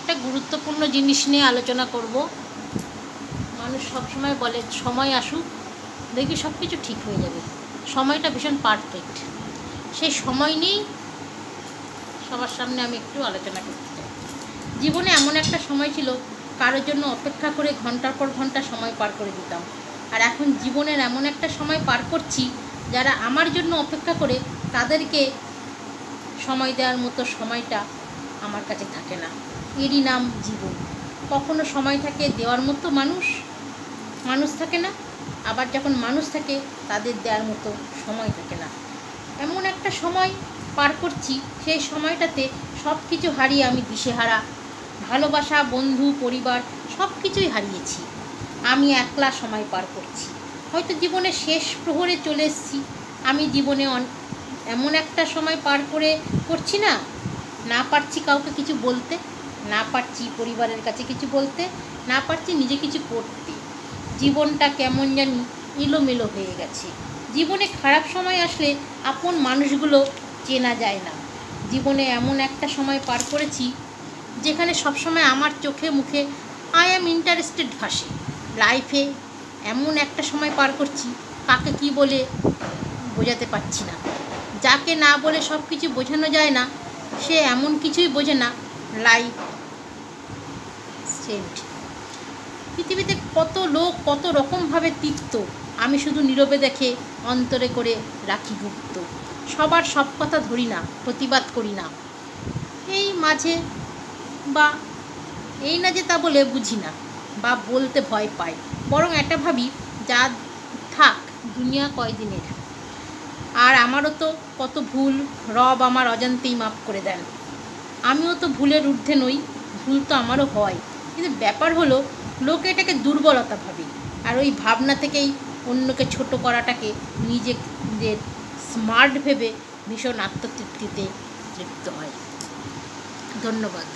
একটা গুরুত্বপূর্ণ জিনিস নিয়ে আলোচনা করব। মানুষ সবসময় বলে সময় আসুক, দেখবি সব কিছু ঠিক হয়ে যাবে। সময়টা ভীষণ পারফেক্ট। সেই সময় নিয়েই সবার সামনে আমি একটু আলোচনা করতে চাই। জীবনে এমন একটা সময় ছিল, কারোর জন্য অপেক্ষা করে ঘন্টার পর ঘন্টা সময় পার করে দিতাম। আর এখন জীবনের এমন একটা সময় পার করছি, যারা আমার জন্য অপেক্ষা করে তাদেরকে সময় দেওয়ার মতো সময়টা আমার কাছে থাকে না। এরই নাম জীবন। কখনো সময় থাকে দেওয়ার মতো মানুষ থাকে না, আবার যখন মানুষ থাকে তাদের দেওয়ার মতো সময় থাকে না। এমন একটা সময় পার করছি, সেই সময়টাতে সব কিছু হারিয়ে আমি দিশেহারা। ভালোবাসা, বন্ধু, পরিবার সব কিছুই হারিয়েছি। আমি একলা সময় পার করছি। হয়তো জীবনের শেষ প্রহরে চলে এসেছি। আমি জীবনে এমন একটা সময় পার করছি না পারছি কাউকে কিছু বলতে, না পারছি পরিবারের কাছে কিছু বলতে, না পারছি নিজে কিছু করতে। জীবনটা কেমন জানি এলোমেলো হয়ে গেছে। জীবনে খারাপ সময় আসলে আপন মানুষগুলো চেনা যায় না। জীবনে এমন একটা সময় পার করেছি যেখানে সবসময় আমার চোখে মুখে আই অ্যাম ইন্টারেস্টেড ভাসে। লাইফে এমন একটা সময় পার করছি, কাকে কি বলে বোঝাতে পারছি না। যাকে না বলে সব কিছু বোঝানো যায় না, সে এমন কিছুই বোঝে না। Life sad. পৃথিবীতে কত লোক কত রকমভাবে তিক্ত, আমি শুধু নীরবে দেখে অন্তরে করে রাখি গুপ্ত। সবার সব কথা ধরি না, প্রতিবাদ করি না। এই মাঝে বা এই না যে তা বলে বুঝি না বা বলতে ভয় পাই, বরং একটা ভাবি যা থাক, দুনিয়া কয়দিনের। আর আমারও তো কত ভুল রব আমার অজান্তেই মাফ করে দেন। আমিও তো ভুলের ঊর্ধ্বে নই, ভুল তো আমারও হয়। কিন্তু ব্যাপার হলো, লোকে এটাকে দুর্বলতা ভাবে, আর ওই ভাবনা থেকেই অন্যকে ছোট করাটাকে নিজেদের স্মার্ট ভেবে ভীষণ আত্মতৃপ্তিতে তৃপ্ত হয়। ধন্যবাদ।